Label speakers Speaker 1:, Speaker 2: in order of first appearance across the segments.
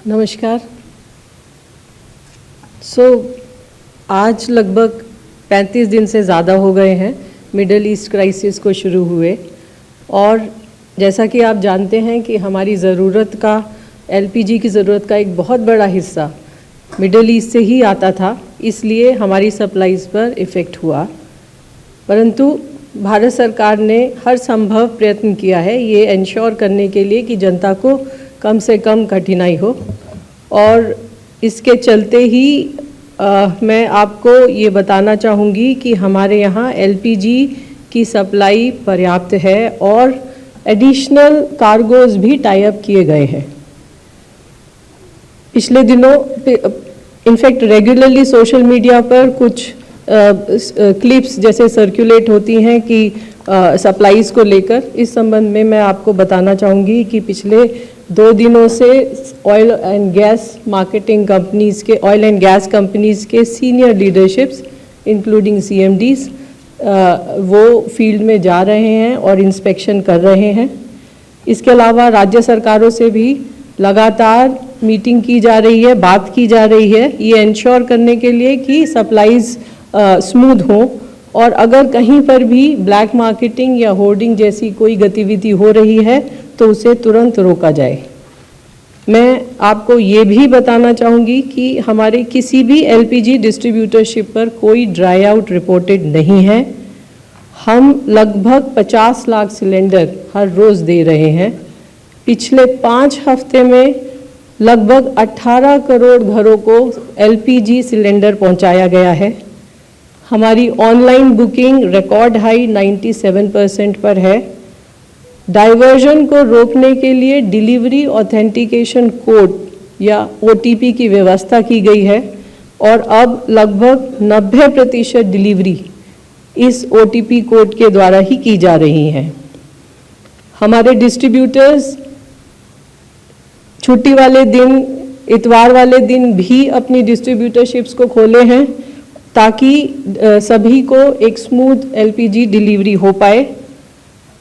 Speaker 1: नमस्कार। आज लगभग 35 दिन से ज़्यादा हो गए हैं मिडल ईस्ट क्राइसिस को शुरू हुए, और जैसा कि आप जानते हैं कि हमारी ज़रूरत का एलपीजी की ज़रूरत का एक बहुत बड़ा हिस्सा मिडल ईस्ट से ही आता था, इसलिए हमारी सप्लाईज़ पर इफ़ेक्ट हुआ। परंतु भारत सरकार ने हर संभव प्रयत्न किया है ये इंश्योर करने के लिए कि जनता को कम से कम कठिनाई हो, और इसके चलते ही मैं आपको ये बताना चाहूँगी कि हमारे यहाँ एलपीजी की सप्लाई पर्याप्त है और एडिशनल कार्गोज़ भी टाई अप किए गए हैं। पिछले दिनों इनफैक्ट रेगुलरली सोशल मीडिया पर कुछ क्लिप्स जैसे सर्कुलेट होती हैं कि सप्लाईज़ को लेकर। इस संबंध में मैं आपको बताना चाहूँगी कि पिछले 2 दिनों से oil and gas marketing companies के ऑयल एंड गैस कंपनीज़ के सीनियर लीडरशिप्स इंक्लूडिंग सीएमडीज़ वो फील्ड में जा रहे हैं और इंस्पेक्शन कर रहे हैं। इसके अलावा राज्य सरकारों से भी लगातार मीटिंग की जा रही है, बात की जा रही है ये इंश्योर करने के लिए कि सप्लाईज़ स्मूथ हो, और अगर कहीं पर भी ब्लैक मार्केटिंग या होर्डिंग जैसी कोई गतिविधि हो रही है तो उसे तुरंत रोका जाए। मैं आपको ये भी बताना चाहूँगी कि हमारे किसी भी एलपीजी डिस्ट्रीब्यूटरशिप पर कोई ड्राई आउट रिपोर्टेड नहीं है। हम लगभग 50 लाख सिलेंडर हर रोज़ दे रहे हैं। पिछले 5 हफ्ते में लगभग 18 करोड़ घरों को एलपीजी सिलेंडर पहुंचाया गया है। हमारी ऑनलाइन बुकिंग रिकॉर्ड हाई 97% पर है। डाइवर्जन को रोकने के लिए डिलीवरी ऑथेंटिकेशन कोड या ओटीपी की व्यवस्था की गई है, और अब लगभग 90% डिलीवरी इस ओटीपी कोड के द्वारा ही की जा रही हैं। हमारे डिस्ट्रीब्यूटर्स छुट्टी वाले दिन, इतवार वाले दिन भी अपनी डिस्ट्रीब्यूटरशिप्स को खोले हैं ताकि सभी को एक स्मूथ एलपीजी डिलीवरी हो पाए।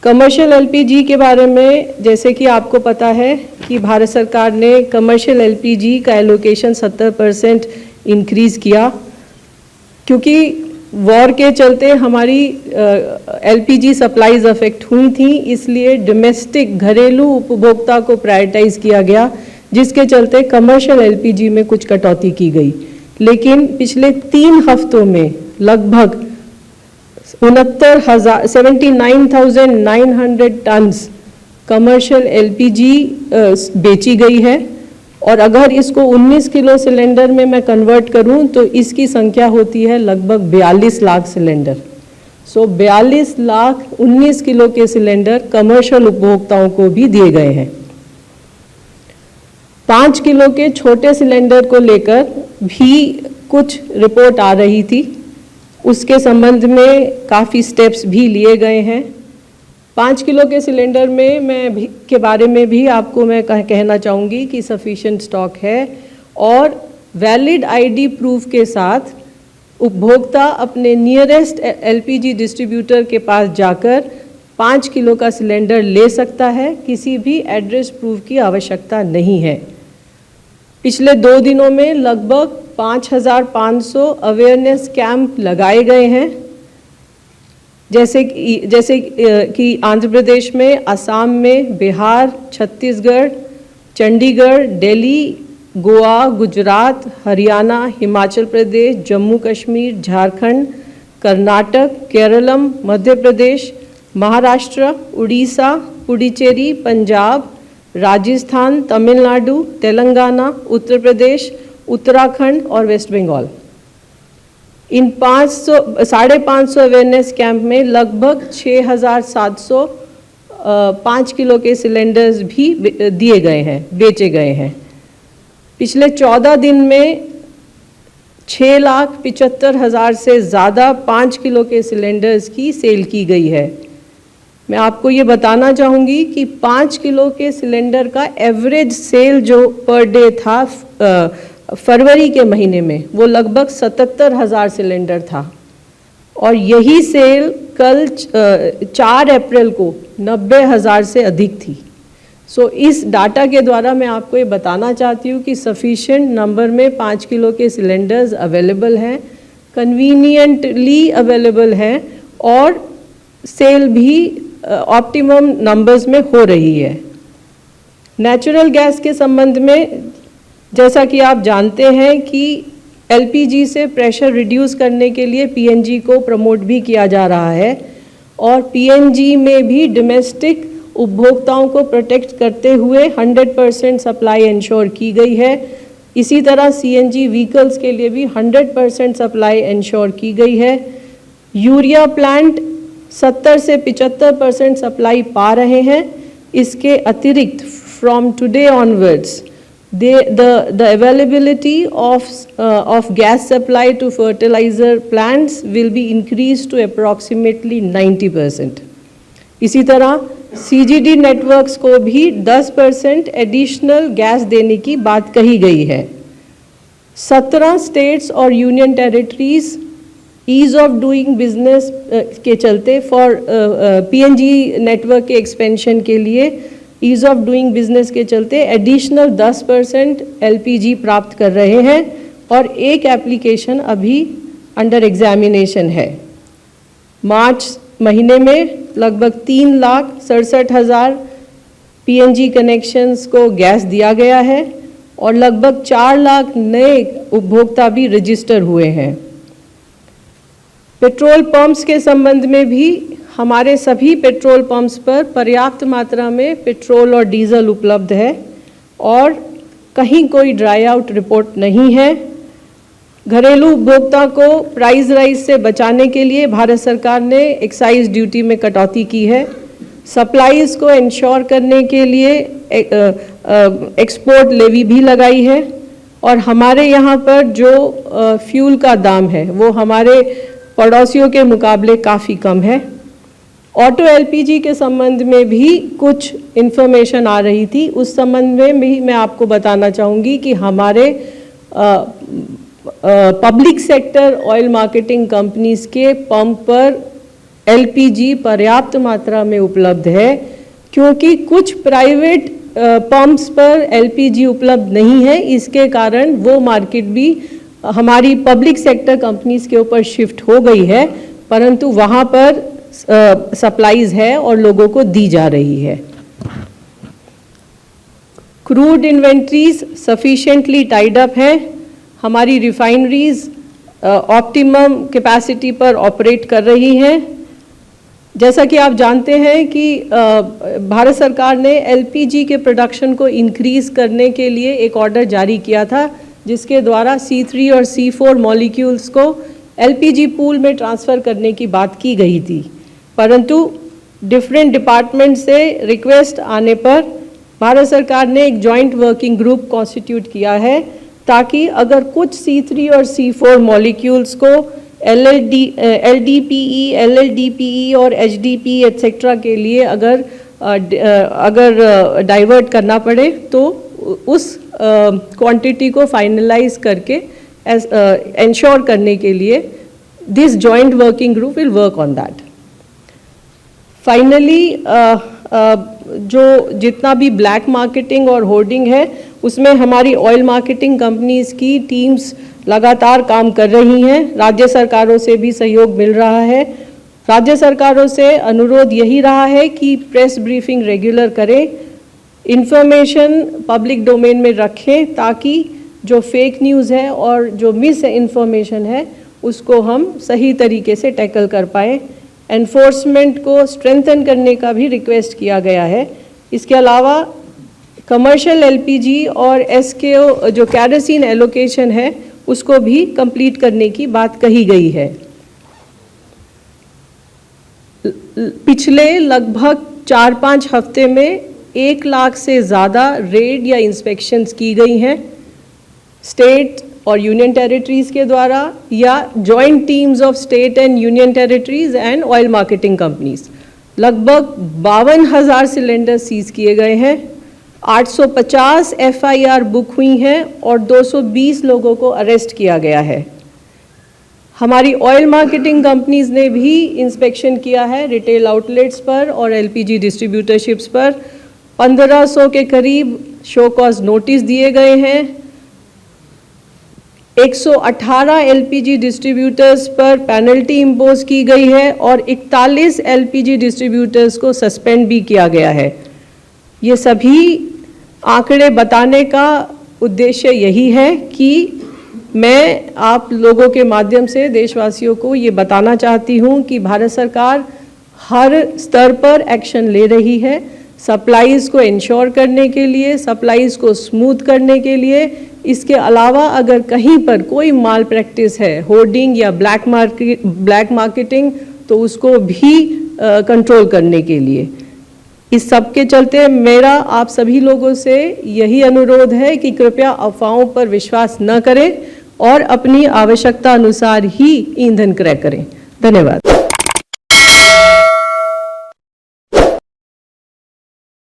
Speaker 1: कमर्शियल एलपीजी के बारे में जैसे कि आपको पता है कि भारत सरकार ने कमर्शियल एलपीजी का एलोकेशन 70% इंक्रीज़ किया, क्योंकि वॉर के चलते हमारी एलपीजी सप्लाईज अफेक्ट हुई थी, इसलिए डोमेस्टिक घरेलू उपभोक्ता को प्रायोरिटाइज किया गया, जिसके चलते कमर्शियल एलपीजी में कुछ कटौती की गई। लेकिन पिछले 3 हफ्तों में लगभग 79,900 टन्स कमर्शियल एलपीजी बेची गई है, और अगर इसको 19 किलो सिलेंडर में मैं कन्वर्ट करूं तो इसकी संख्या होती है लगभग 42 लाख सिलेंडर। 42 लाख 19 किलो के सिलेंडर कमर्शियल उपभोक्ताओं को भी दिए गए हैं। 5 किलो के छोटे सिलेंडर को लेकर भी कुछ रिपोर्ट आ रही थी, उसके संबंध में काफ़ी स्टेप्स भी लिए गए हैं। 5 किलो के सिलेंडर में के बारे में भी आपको मैं कहना चाहूँगी कि सफिशिएंट स्टॉक है, और वैलिड आईडी प्रूफ के साथ उपभोक्ता अपने नियरेस्ट एलपीजी डिस्ट्रीब्यूटर के पास जाकर 5 किलो का सिलेंडर ले सकता है। किसी भी एड्रेस प्रूफ की आवश्यकता नहीं है। पिछले 2 दिनों में लगभग 5,500 अवेयरनेस कैंप लगाए गए हैं, जैसे कि आंध्र प्रदेश में, असम में, बिहार, छत्तीसगढ़, चंडीगढ़, दिल्ली, गोवा, गुजरात, हरियाणा, हिमाचल प्रदेश, जम्मू कश्मीर, झारखंड, कर्नाटक, केरलम, मध्य प्रदेश, महाराष्ट्र, उड़ीसा, पुडुचेरी, पंजाब, राजस्थान, तमिलनाडु, तेलंगाना, उत्तर प्रदेश, उत्तराखंड और वेस्ट बंगाल। इन 550 अवेयरनेस कैंप में लगभग 6,700 5 किलो के सिलेंडर्स भी दिए गए हैं, बेचे गए हैं। पिछले 14 दिन में 6,75,000 से ज़्यादा 5 किलो के सिलेंडर्स की सेल की गई है। मैं आपको ये बताना चाहूँगी कि 5 किलो के सिलेंडर का एवरेज सेल जो पर डे था फरवरी के महीने में, वो लगभग 77,000 सिलेंडर था, और यही सेल कल 4 अप्रैल को 90,000 से अधिक थी। सो इस डाटा के द्वारा मैं आपको ये बताना चाहती हूँ कि सफिशिएंट नंबर में 5 किलो के सिलेंडर्स अवेलेबल हैं, कन्वीनियंटली अवेलेबल हैं और सेल भी ऑप्टिमम नंबर्स में हो रही है। नेचुरल गैस के संबंध में जैसा कि आप जानते हैं कि एलपीजी से प्रेशर रिड्यूस करने के लिए पीएनजी को प्रमोट भी किया जा रहा है और पीएनजी में भी डोमेस्टिक उपभोक्ताओं को प्रोटेक्ट करते हुए 100% सप्लाई इंश्योर की गई है। इसी तरह सीएनजी व्हीकल्स के लिए भी 100% सप्लाई इंश्योर की गई है। यूरिया प्लांट 70 से 75% सप्लाई पा रहे हैं। इसके अतिरिक्त from today onwards the availability of gas supply to fertilizer plants will be increased to approximately 90%. इसी तरह CGD नेटवर्क्स को भी 10% एडिशनल गैस देने की बात कही गई है। 17 स्टेट्स और union territories ease of doing business के चलते फॉर पीएनजी नेटवर्क के एक्सपेंशन के लिए ईज ऑफ डूइंग बिजनेस के चलते एडिशनल 10% एलपीजी प्राप्त कर रहे हैं और एक एप्लीकेशन अभी अंडर एग्जामिनेशन है। मार्च महीने में लगभग 3,67,000 पीएनजी कनेक्शंस को गैस दिया गया है और लगभग 4 लाख नए उपभोक्ता भी रजिस्टर हुए हैं। पेट्रोल पंप्स के संबंध में भी हमारे सभी पेट्रोल पंप्स पर पर्याप्त मात्रा में पेट्रोल और डीजल उपलब्ध है और कहीं कोई ड्राई आउट रिपोर्ट नहीं है। घरेलू उपभोक्ता को प्राइस राइज से बचाने के लिए भारत सरकार ने एक्साइज ड्यूटी में कटौती की है। सप्लाईज को इंश्योर करने के लिए एक्सपोर्ट लेवी भी लगाई है और हमारे यहाँ पर जो फ्यूल का दाम है वो हमारे पड़ोसियों के मुकाबले काफ़ी कम है। ऑटो एलपीजी के संबंध में भी कुछ इन्फॉर्मेशन आ रही थी, उस संबंध में भी मैं आपको बताना चाहूँगी कि हमारे public sector oil marketing companies के पंप पर एलपीजी पर्याप्त मात्रा में उपलब्ध है, क्योंकि कुछ प्राइवेट पंप्स पर एलपीजी उपलब्ध नहीं है। इसके कारण वो मार्केट भी हमारी पब्लिक सेक्टर कंपनीज के ऊपर शिफ्ट हो गई है, परंतु वहाँ पर सप्लाईज है और लोगों को दी जा रही है। Crude inventories sufficiently tied up है। हमारी रिफाइनरीज ऑप्टिमम कैपेसिटी पर ऑपरेट कर रही हैं। जैसा कि आप जानते हैं कि भारत सरकार ने एलपीजी के प्रोडक्शन को इंक्रीज करने के लिए एक ऑर्डर जारी किया था, जिसके द्वारा C3 और C4 मॉलिक्यूल्स को एलपीजी पूल में ट्रांसफ़र करने की बात की गई थी, परंतु डिफरेंट डिपार्टमेंट से रिक्वेस्ट आने पर भारत सरकार ने एक जॉइंट वर्किंग ग्रुप कॉन्स्टिट्यूट किया है, ताकि अगर कुछ C3 और C4 मॉलिक्यूल्स को LDPE, LLDPE और HDPE एक्सेट्रा के लिए अगर डाइवर्ट करना पड़े तो उस क्वांटिटी को फाइनलाइज करके इंश्योर करने के लिए this joint working group will work on that. Finally जो जितना भी ब्लैक मार्केटिंग और होर्डिंग है उसमें हमारी ऑयल मार्केटिंग कंपनीज की टीम्स लगातार काम कर रही हैं। राज्य सरकारों से भी सहयोग मिल रहा है। राज्य सरकारों से अनुरोध यही रहा है कि प्रेस ब्रीफिंग रेगुलर करें, इंफॉर्मेशन पब्लिक डोमेन में रखें, ताकि जो फेक न्यूज़ है और जो मिस इन्फॉर्मेशन है उसको हम सही तरीके से टैकल कर पाएँ। एनफोर्समेंट को स्ट्रेंथन करने का भी रिक्वेस्ट किया गया है। इसके अलावा कमर्शियल एलपीजी और एसकेओ जो कैरोसिन एलोकेशन है उसको भी कंप्लीट करने की बात कही गई है। पिछले लगभग 4-5 हफ्ते में 1 लाख से ज़्यादा रेड या इंस्पेक्शंस की गई हैं स्टेट और यूनियन टेरिटरीज़ के द्वारा या joint teams of state and union territories and oil marketing companies. लगभग 52,000 सिलेंडर सीज किए गए हैं, 850 FIR बुक हुई हैं और 220 लोगों को अरेस्ट किया गया है। हमारी ऑयल मार्केटिंग कंपनीज ने भी इंस्पेक्शन किया है रिटेल आउटलेट्स पर और LPG डिस्ट्रीब्यूटरशिप्स पर। 1500 के करीब शो कॉज नोटिस दिए गए हैं। 118 एलपीजी डिस्ट्रीब्यूटर्स पर पेनल्टी इम्पोज की गई है और 41 एलपीजी डिस्ट्रीब्यूटर्स को सस्पेंड भी किया गया है। ये सभी आंकड़े बताने का उद्देश्य यही है कि मैं आप लोगों के माध्यम से देशवासियों को ये बताना चाहती हूँ कि भारत सरकार हर स्तर पर एक्शन ले रही है सप्लाईज़ को इंश्योर करने के लिए, सप्लाईज़ को स्मूथ करने के लिए। इसके अलावा अगर कहीं पर कोई माल प्रैक्टिस है, होर्डिंग या ब्लैक मार्केटिंग, तो उसको भी कंट्रोल करने के लिए। इस सब के चलते मेरा आप सभी लोगों से यही अनुरोध है कि कृपया अफवाहों पर विश्वास न करें और अपनी आवश्यकता अनुसार ही ईंधन क्रय करें। धन्यवाद।